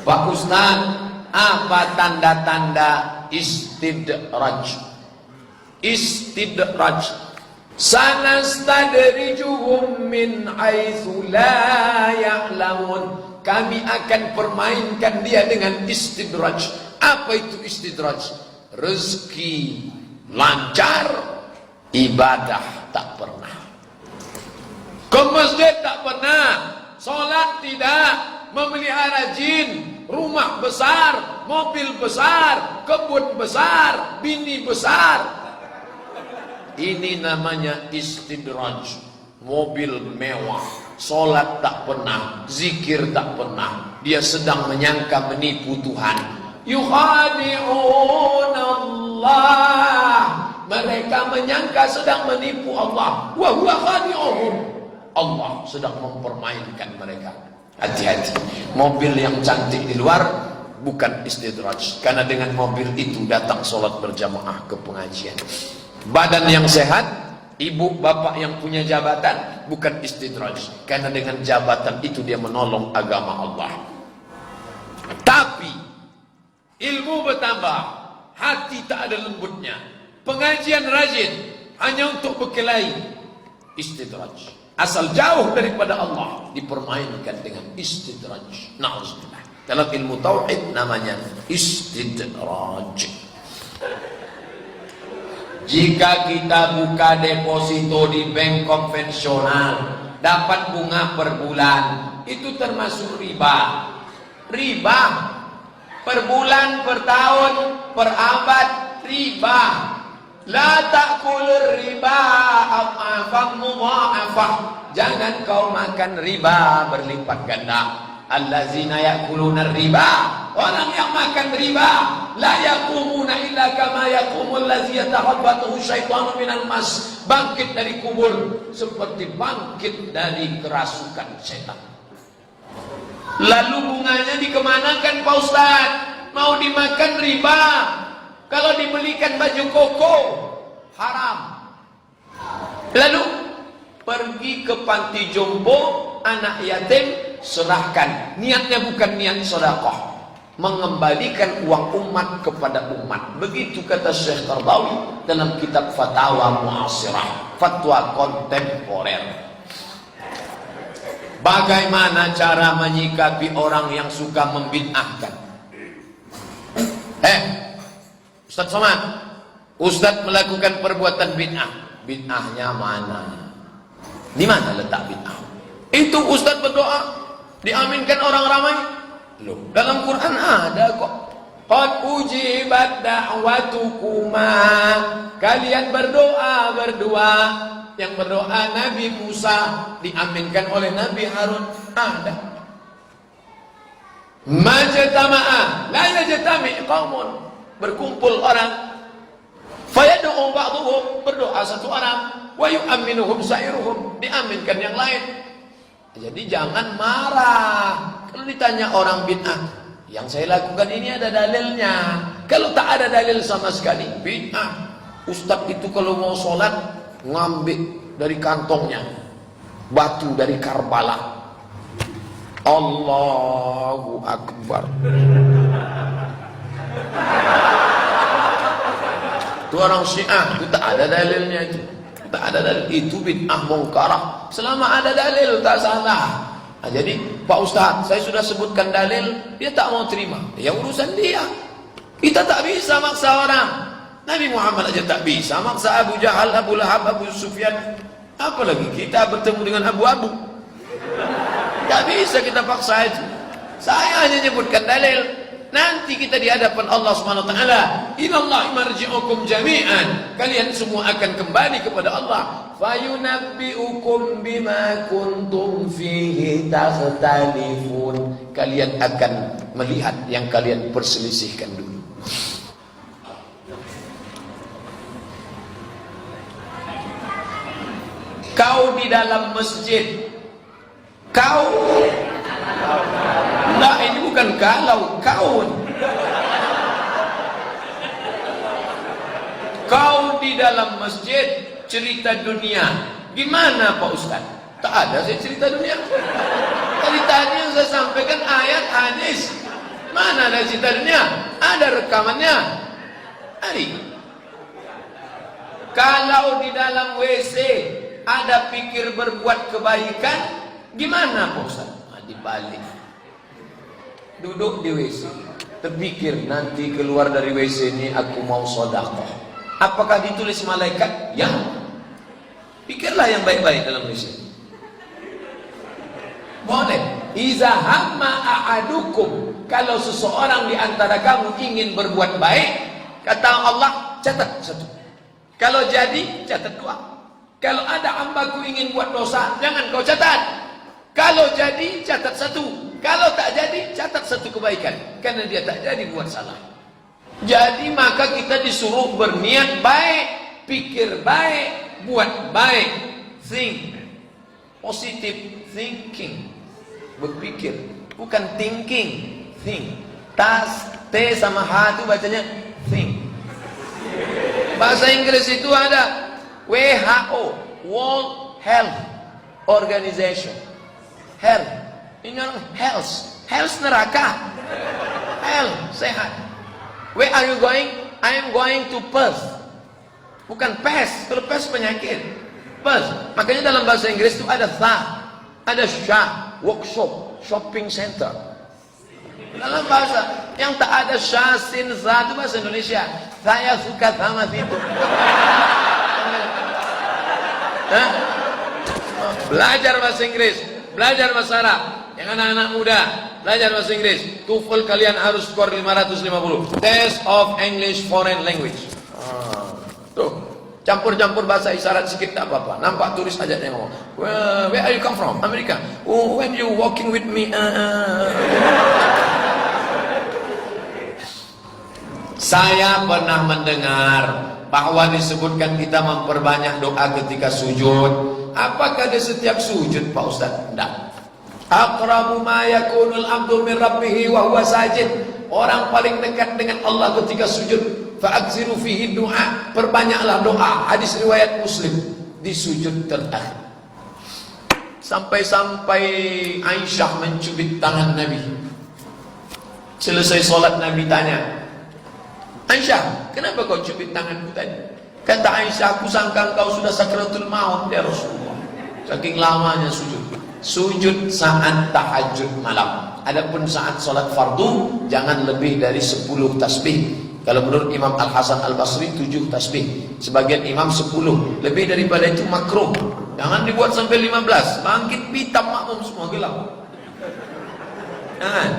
Pak Ustaz, apa tanda-tanda istidraj? Istidraj, sanastadrijuhum min haitsu la ya'lamun. Kami akan permainkan dia dengan istidraj. Apa itu istidraj? Rezeki lancar, ibadah tak pernah. Ke masjid tak pernah, sholat tidak, memelihara jin, rumah besar, mobil besar, kebun besar, bini besar. Ini namanya istidraj. Mobil mewah, sholat tak pernah, zikir tak pernah. Dia sedang menyangka menipu Tuhan. Yukhadi'un Allah, mereka menyangka sedang menipu Allah. Wa huwa khadi'uhum, Allah sedang mempermainkan mereka. Hati-hati, mobil yang cantik di luar bukan istidraj, karena dengan mobil itu datang sholat berjamaah ke pengajian. Badan yang sehat, ibu bapak yang punya jabatan, bukan istidraj, karena dengan jabatan itu dia menolong agama Allah. Tapi ilmu bertambah, hati tak ada lembutnya, pengajian rajin hanya untuk berkelahi, istidraj. Asal jauh daripada Allah, dipermainkan dengan istidraj. Na'udzubillah. Dalam ilmu tauhid namanya istidraj. Jika kita buka deposito di bank konvensional, dapat bunga per bulan, itu termasuk riba. Riba per bulan, per tahun, per abad, riba. La ta'kul riba adhafan mudha'afah. Jangan kau makan riba berlipat ganda. Allazina ya'kuluna riba, orang yang makan riba, la yaqumuna illa kama yaqumul ladzi yatakhabbathu syaitanu minal mas. Bangkit dari kubur seperti bangkit dari kerasukan setan. Lalu bunganya dikemanakan Pak Ustaz? Mau dimakan riba. Kalau dibelikan baju koko, haram. Lalu pergi ke panti jompo, anak yatim, serahkan. Niatnya bukan niat sedekah, mengembalikan uang umat kepada umat. Begitu kata Syekh Qardawi dalam kitab Fatawa Mu'asirah, fatwa kontemporer. Bagaimana cara menyikapi orang yang suka membid'ahkan? Ustaz Somad, Ustaz melakukan perbuatan bid'ah. Bid'ahnya mana? Di mana letak bid'ah? Itu Ustaz berdoa, diaminkan orang ramai. Loh, dalam Quran ada kok. Qad ujibat da'watukuma. Kalian berdoa berdua. Yang berdoa Nabi Musa diaminkan oleh Nabi Harun. Ada. Majtama'a la yajtami' qaumun. Berkumpul orang, fayad'u ba'dhum, berdoa satu orang, wa yu'minuhum sa'iruhum, diaminkan yang lain. Jadi jangan marah kalau ditanya orang bid'ah. Yang saya lakukan ini ada dalilnya. Kalau tak ada dalil sama sekali, bid'ah. Ustaz itu kalau mau sholat ngambil dari kantongnya batu dari Karbala. Allahu Akbar. Itu orang Syiah, itu tak ada dalilnya itu. Tak ada dalil, itu bid'ah mungkarah. Selama ada dalil tak salah. Nah, jadi Pak Ustaz, saya sudah sebutkan dalil, dia tak mau terima. Ya urusan dia. Kita tak bisa maksa orang. Nabi Muhammad aja tak bisa maksa Abu Jahal, Abu Lahab, Abu Sufyan. Apalagi kita bertemu dengan Abu-Abu. Tak bisa kita paksa itu. Saya hanya nyebutkan dalil. Nanti kita di hadapan Allah Subhanahu wa taala, "Inallahi marji'ukum jami'an." Kalian semua akan kembali kepada Allah. Fayunabbi'ukum bima kuntum fihi takhtalifun. Kalian akan melihat yang kalian perselisihkan dulu. Kau di dalam masjid, kau enggak, ini bukan kalau, kau di dalam masjid cerita dunia. Gimana Pak Ustaz? Tak ada saya cerita dunia. Tadi yang saya sampaikan ayat hadis. Mana ada citanya? Ada rekamannya. Hari. Kalau di dalam WC ada pikir berbuat kebaikan, gimana Pak Ustaz? Dibalik. Duduk di WC, terpikir nanti keluar dari WC ini aku mau sedekah. Apakah ditulis malaikat? Ya. Pikirlah yang baik-baik dalam WC. Boleh. Iza hamma a'adukum, kalau seseorang di antara kamu ingin berbuat baik, kata Allah, catat satu. Kalau jadi, catat dua. Kalau ada hambaku ingin buat dosa, jangan kau catat. Kalau jadi, catat satu. Kalau tak jadi, catat satu kebaikan. Karena dia tak jadi buat salah. Jadi maka kita disuruh berniat baik, pikir baik, buat baik. Think. Positive thinking. Berpikir. Bukan thinking. Think. T sama H itu bacanya think. Bahasa Inggris itu ada WHO, World Health Organization. Health. Ini orang health. Health neraka. Health, sehat. Where are you going? I am going to Perth. Bukan pest. Kalau pest penyakit. Perth. Makanya dalam bahasa Inggris itu ada ada workshop, shopping center. Dalam bahasa yang tak ada sin za itu bahasa Indonesia. Saya suka sama itu. Belajar bahasa Inggris, belajar bahasa Arab. Yang anak-anak muda belajar bahasa Inggris, TOEFL kalian harus skor 550. Test of English Foreign Language. Tuh, campur-campur bahasa isyarat sedikit tak apa-apa. Nampak turis aja dia ngomong. Where are you come from? Amerika. Oh, when you walking with me. Saya pernah mendengar bahwa disebutkan kita memperbanyak doa ketika sujud. Apakah di setiap sujud, Pak Ustaz? Tidak. Aqrabu ma yakunul abdu min rabbih wa huwa sajid. Orang paling dekat dengan Allah ketika sujud. Fa'aksiru fihi du'a. Perbanyaklah doa. Hadis riwayat Muslim di sujud terakhir. Sampai-sampai Aisyah mencubit tangan Nabi. Selesai solat Nabi tanya, Aisyah, kenapa kau cubit tanganku tadi? Kata Aisyah, aku sangka kau sudah sakratul maut ya Rasulullah. Saking lamanya sujud. Sujud saat tahajud malam. Adapun saat solat fardu, jangan lebih dari 10 tasbih. Kalau menurut Imam Al-Hasan Al-Basri 7 tasbih. Sebagian imam 10. Lebih daripada itu makruh. Jangan dibuat sampai 15. Bangkit pitam makmum semua gelap. Jangan.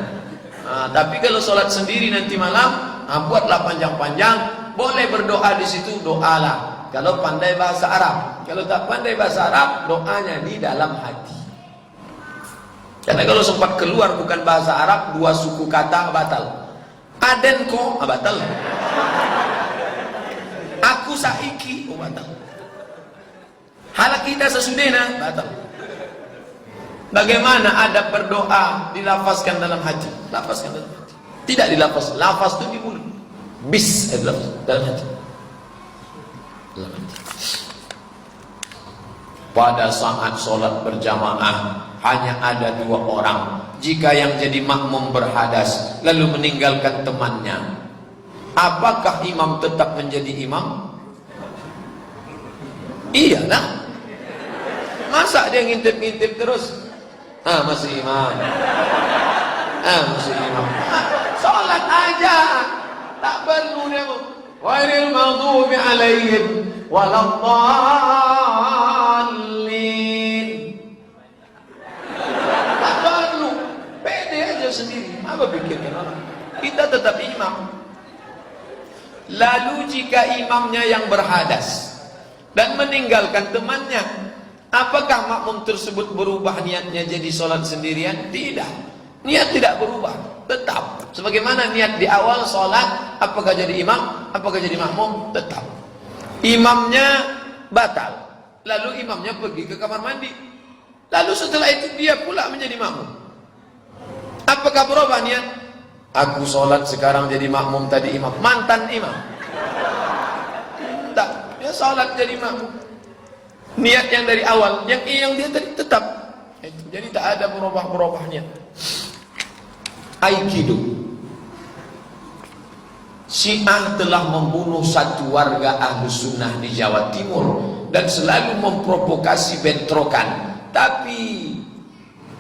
Tapi kalau solat sendiri nanti malam, buatlah panjang-panjang. Boleh berdoa di situ, doalah. Kalau pandai bahasa Arab. Kalau tak pandai bahasa Arab, doanya di dalam hati. Karena kalau sempat keluar bukan bahasa Arab, 2 suku kata batal. Adenko batal. Aku saiki batal. Halak kita sesudena batal. Bagaimana adab berdoa dilafazkan dalam hati? Lafazkan dalam hati. Tidak dilafaz. Lafaz itu di mulut. Bis adalah dalam hati. Dalam hati. Pada saat solat berjamaah hanya ada 2 orang. Jika yang jadi makmum berhadas lalu meninggalkan temannya, apakah imam tetap menjadi imam? Iyalah. Masa dia ngintip-ngintip terus? Masih imam. Masih imam. Salat aja. Tak perlu dia ghairil maghdubi alaihim waladdallin. Tak perlu. Pede aja sendiri. Apa pikirkan orang? Kita tetap imam. Lalu jika imamnya yang berhadas dan meninggalkan temannya, apakah makmum tersebut berubah niatnya jadi sholat sendirian? Tidak. Niat tidak berubah. Tetap. Sebagaimana niat di awal sholat, apakah jadi imam, apakah jadi makmum? Tetap. Imamnya batal. Lalu imamnya pergi ke kamar mandi. Lalu setelah itu dia pula menjadi makmum. Apakah berubah niat? Aku sholat sekarang jadi makmum, tadi imam. Mantan imam. Tak. Dia sholat jadi makmum. Niat yang dari awal, yang dia tadi tetap. Jadi tak ada berubah-berubahnya. Aikido. Syiah telah membunuh satu warga Ahlus Sunnah di Jawa Timur dan selalu memprovokasi bentrokan. Tapi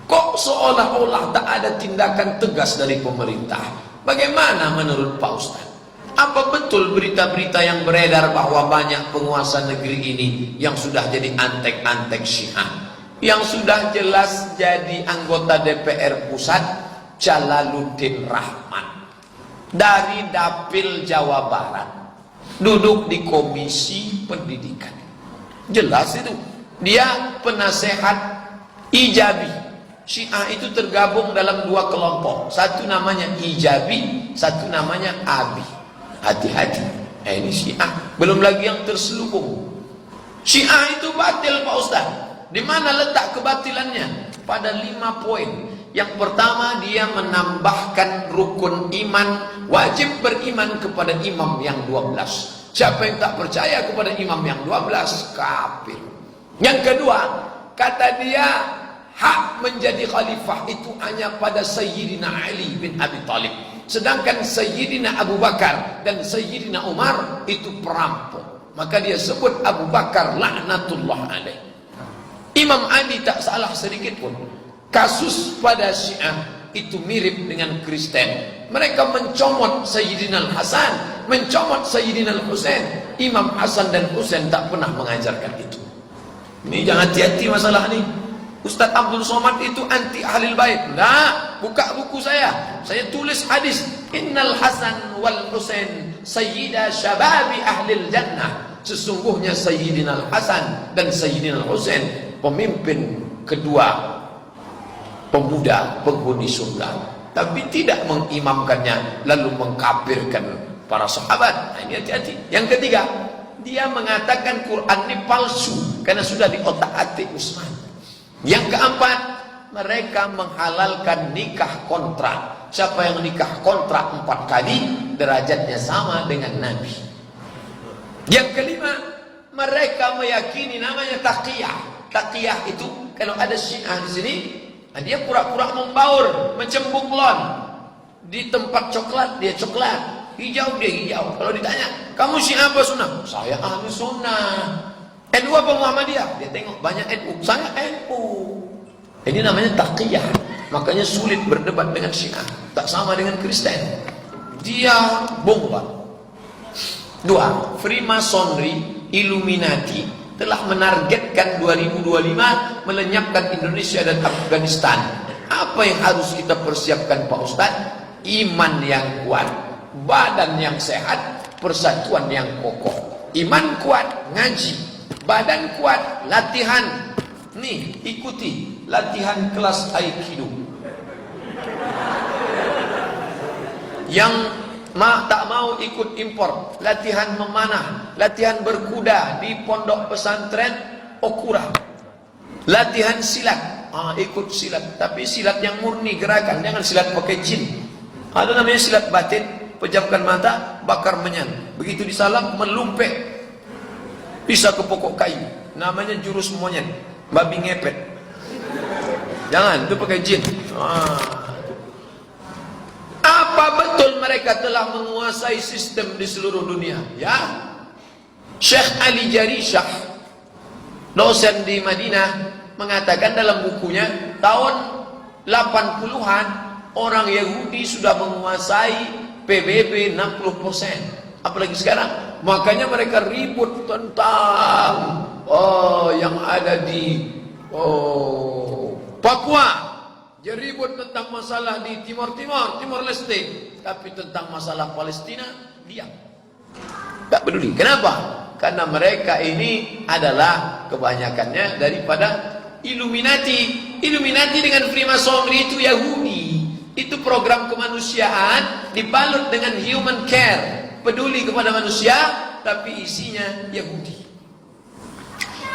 kok seolah-olah tak ada tindakan tegas dari pemerintah? Bagaimana menurut Pak Ustadz? Apa betul berita-berita yang beredar bahwa banyak penguasa negeri ini yang sudah jadi antek-antek Syiah? Yang sudah jelas jadi anggota DPR pusat, Jalaluddin Rahman dari Dapil Jawa Barat, duduk di Komisi Pendidikan. Jelas itu. Dia penasehat Ijabi. Syiah itu tergabung dalam dua kelompok. Satu namanya Ijabi, satu namanya Abi. Hati-hati. Ini Syiah. Belum lagi yang terselubung. Syiah itu batil, Pak Ustaz. Di mana letak kebatilannya? Pada 5 poin. Yang pertama, dia menambahkan rukun iman, wajib beriman kepada imam yang 12. Siapa yang tak percaya kepada imam yang 12, kafir. Yang kedua, kata dia, hak menjadi khalifah itu hanya pada Sayyidina Ali bin Abi Thalib. Sedangkan Sayyidina Abu Bakar dan Sayyidina Umar itu perampok. Maka dia sebut Abu Bakar laknatullah alaih. Imam Ali tak salah sedikit pun. Kasus pada Syiah itu mirip dengan Kristen. Mereka mencomot Sayyidina Al-Hasan, mencomot Sayyidina Al-Husain. Imam Hasan dan Husain tak pernah mengajarkan itu. Ini jangan hati-hati masalah ini. Ustaz Abdul Somad itu anti ahlil bait. Nah, buka buku saya tulis hadis, Innal Hasan wal Husain sayyida syababi ahlil jannah. Sesungguhnya Sayyidina Al-Hasan dan Sayyidina Al-Husain pemimpin kedua pemuda penghuni surga, tapi tidak mengimamkannya lalu mengkafirkan para sahabat. Nah, ini hati-hati. Yang ketiga, dia mengatakan Quran ini palsu karena sudah diotak-atik Utsman. Yang keempat, mereka menghalalkan nikah kontrak. Siapa yang nikah kontrak 4 kali, derajatnya sama dengan Nabi. Yang kelima, mereka meyakini namanya taqiyah. Taqiyah itu kalau ada Syiah di sini, dia pura-pura membaur, mencembung lon. Di tempat coklat, dia coklat. Hijau, dia hijau. Kalau ditanya, kamu Syiah apa Sunnah? Saya ahli Sunnah. NU apa Muhammadiyah? Dia tengok banyak NU. Saya NU. Ini namanya taqiyah. Makanya sulit berdebat dengan Syiah. Tak sama dengan Kristen. Dia bomba. 2. Freemasonry, Illuminati telah menargetkan 2025 melenyapkan Indonesia dan Afghanistan. Apa yang harus kita persiapkan Pak Ustaz? Iman yang kuat, badan yang sehat, persatuan yang kokoh. Iman kuat, ngaji. Badan kuat, latihan. Nih, ikuti latihan kelas Aikido. Yang tak mau ikut impor, latihan memanah, latihan berkuda di pondok pesantren Okura, latihan silat. Ikut silat, tapi silat yang murni gerakan, jangan silat pakai jin. Ada namanya silat batin, pejamkan mata, bakar menyan. Begitu disalam, melumpek, bisa ke pokok kayu. Namanya jurus monyet, babi ngepet. Jangan, itu pakai jin. Apa betul mereka telah menguasai sistem di seluruh dunia? Ya. Syekh Ali Jarishah, dosen di Madinah, mengatakan dalam bukunya, tahun 80-an orang Yahudi sudah menguasai PBB 60%. Apalagi sekarang. Makanya mereka ribut tentang yang ada di Papua. Dia ribut tentang masalah di Timor Leste, tapi tentang masalah Palestina diam, tak peduli. Kenapa? Karena mereka ini adalah kebanyakannya daripada Illuminati. Illuminati dengan Freemasonry itu Yahudi. Itu program kemanusiaan dibalut dengan human care, peduli kepada manusia, tapi isinya Yahudi.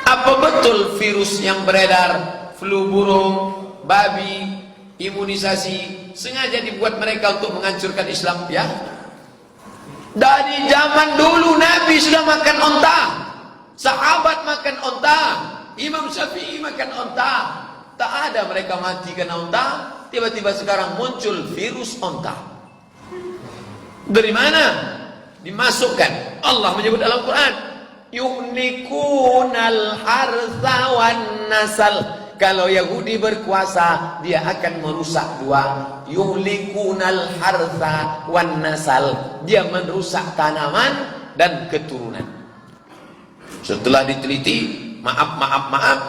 Apa betul virus yang beredar, flu burung, babi, imunisasi sengaja dibuat mereka untuk menghancurkan Islam? Ya. Dari zaman dulu Nabi sudah makan onta, sahabat makan onta, Imam Syafi'i makan onta. Tak ada mereka mati karena onta. Tiba-tiba sekarang muncul virus onta. Dari mana? dimasukkan. Allah menyebut dalam Quran, yuhlikunal harsa wan nasal. Kalau Yahudi berkuasa, dia akan merusak dua. Yuhlikunal harsa wan nasal. Dia merusak tanaman dan keturunan. Setelah diteliti, maaf,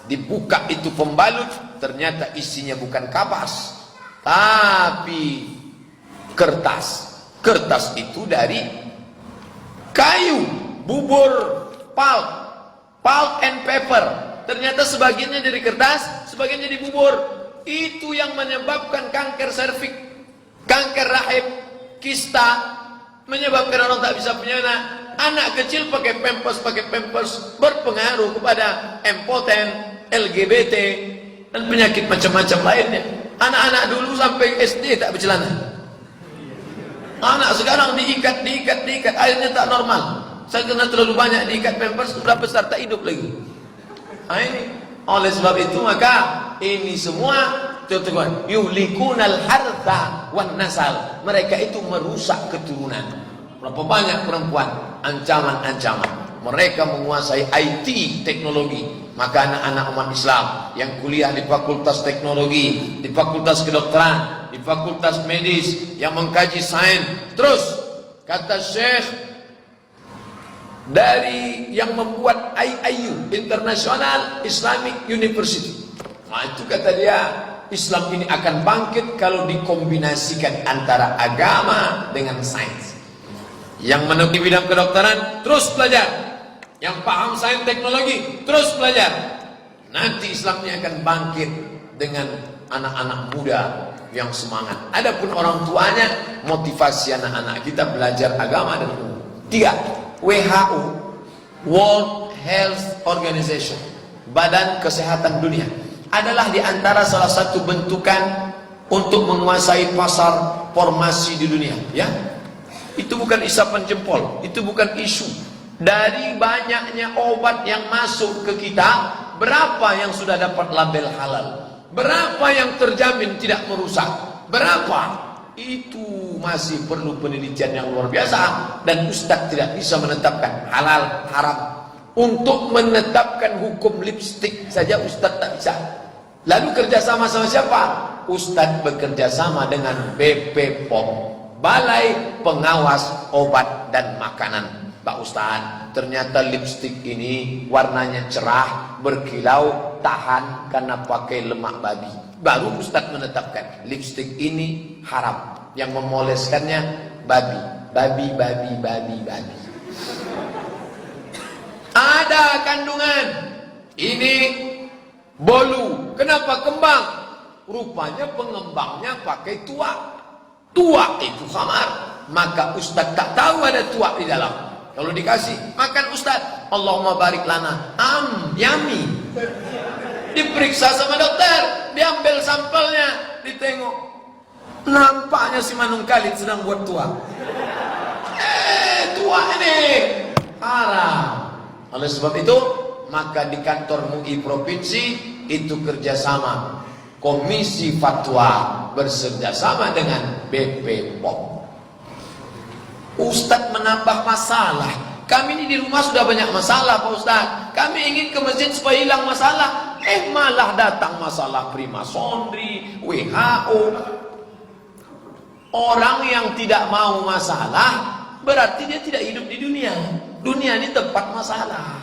dibuka itu pembalut, ternyata isinya bukan kapas, tapi kertas. Kertas itu dari kayu, bubur, pulp and paper. Ternyata sebagiannya dari kertas, sebagian jadi bubur. Itu yang menyebabkan kanker serviks, kanker rahim, kista, menyebabkan orang tak bisa punya anak. Anak kecil pakai pampers berpengaruh kepada impoten, LGBT, dan penyakit macam-macam lainnya. Anak-anak dulu sampai SD tak bercelana. Anak sekarang diikat, akhirnya tak normal. Saya kena terlalu banyak diikat pampers, sudah besar tak hidup lagi. Nah, ini oleh sebab itu maka ini semua teman-teman, yuhlikunal harta wan nasal. Mereka itu merusak keturunan. Berapa banyak perempuan ancaman-ancaman. Mereka menguasai IT, teknologi. Maka anak-anak umat Islam yang kuliah di fakultas teknologi, di fakultas kedokteran, di fakultas medis, yang mengkaji sains, terus kata Syekh dari yang membuat IIU, International Islamic University. Nah, itu kata dia, Islam ini akan bangkit kalau dikombinasikan antara agama dengan sains. Yang menekuni bidang kedokteran terus belajar, yang paham sains teknologi terus belajar. Nanti Islamnya akan bangkit dengan anak-anak muda yang semangat. Adapun orang tuanya, motivasi anak-anak kita belajar agama dan umum. 3. WHO, World Health Organization, Badan Kesehatan Dunia, adalah di antara salah satu bentukan untuk menguasai pasar farmasi di dunia. Ya, itu bukan isapan jempol, itu bukan isu. Dari banyaknya obat yang masuk ke kita, berapa yang sudah dapat label halal? Berapa yang terjamin tidak merusak? Berapa? Itu masih perlu penelitian yang luar biasa. Dan Ustadz tidak bisa menetapkan halal, haram. Untuk menetapkan hukum lipstik saja Ustadz tak bisa. Lalu kerjasama sama siapa? Ustadz bekerja sama dengan BPOM, Balai Pengawas Obat dan Makanan. Pak Ustadz, ternyata lipstik ini warnanya cerah, berkilau, tahan karena pakai lemak babi. Baru Ustadz menetapkan lipstik ini haram. Yang memoleskannya babi. Ada kandungan. Ini bolu. Kenapa kembang? Rupanya pengembangnya pakai tuak. Tuak itu khamar. Maka Ustadz tak tahu ada tuak di dalam. Kalau dikasih makan Ustadz, Allahumma barik lana, yummy. Diperiksa sama dokter, diambil sampelnya, ditengok, nampaknya si Manung Khalid sedang buat tuak. Tuak ini haram. Oleh sebab itu, maka di kantor MUI provinsi itu kerjasama Komisi Fatwa bekerjasama dengan BPOM. Ustadz menambah masalah. Kami ini di rumah sudah banyak masalah Pak Ustadz. Kami ingin ke masjid supaya hilang masalah. Malah datang masalah primasonri, WHO. Orang yang tidak mau masalah berarti dia tidak hidup di dunia. Dunia ini tempat masalah.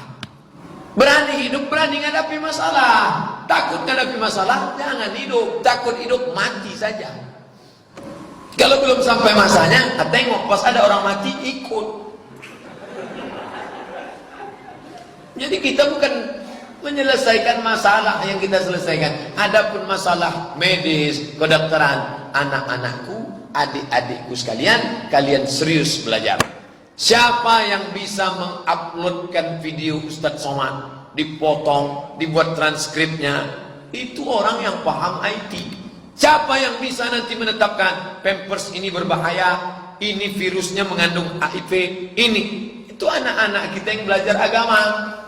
Berani hidup, berani menghadapi masalah. Takut menghadapi masalah, jangan hidup. Takut hidup, mati saja. Kalau belum sampai masanya, tengok pas ada orang mati ikut. Jadi kita bukan menyelesaikan masalah yang kita selesaikan. Adapun masalah medis, kedokteran, anak-anakku, adik-adikku sekalian, kalian serius belajar. Siapa yang bisa menguploadkan video Ustadz Somad, dipotong, dibuat transkripnya, itu orang yang paham IT. Siapa yang bisa nanti menetapkan pampers ini berbahaya, ini virusnya mengandung HIV, ini. Itu anak-anak kita yang belajar agama,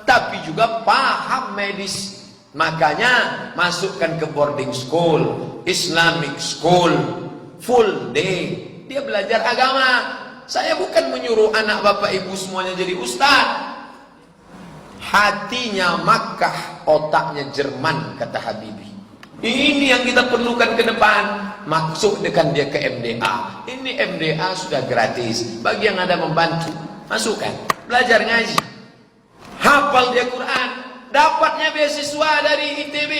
tapi juga paham medis. Makanya masukkan ke boarding school, Islamic school, full day. Dia belajar agama. Saya bukan menyuruh anak bapak ibu semuanya jadi ustaz. Hatinya Makkah, otaknya Jerman, kata Habibie. Ini yang kita perlukan ke depan. Masukkan dia ke MDA. Ini MDA sudah gratis. Bagi yang ada membantu, masukkan. Belajar ngaji. Hafal dia Quran. Dapatnya beasiswa dari ITB.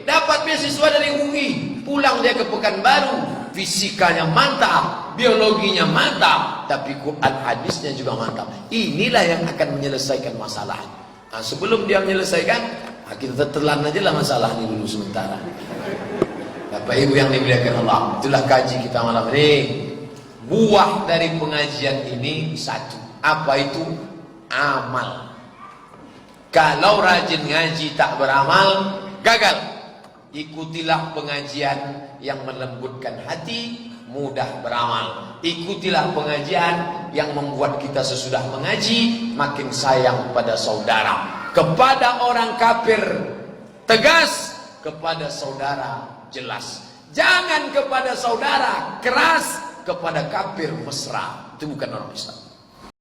Dapat beasiswa dari UI. Pulang dia ke Pekanbaru. Fisikanya mantap. Biologinya mantap. Tapi Quran hadisnya juga mantap. Inilah yang akan menyelesaikan masalah. Nah, sebelum dia menyelesaikan, kita telan aja lah masalah ini dulu sementara. Bapak Ibu yang dimuliakan Allah, itulah kaji kita malam ini. Buah dari pengajian ini satu. Apa itu? Amal. Kalau rajin ngaji tak beramal, gagal. Ikutilah pengajian yang melembutkan hati, mudah beramal. Ikutilah pengajian yang membuat kita sesudah mengaji makin sayang pada saudara. Kepada orang kafir tegas, kepada saudara jelas. Jangan kepada saudara keras, kepada kafir mesra. Itu bukan orang Islam.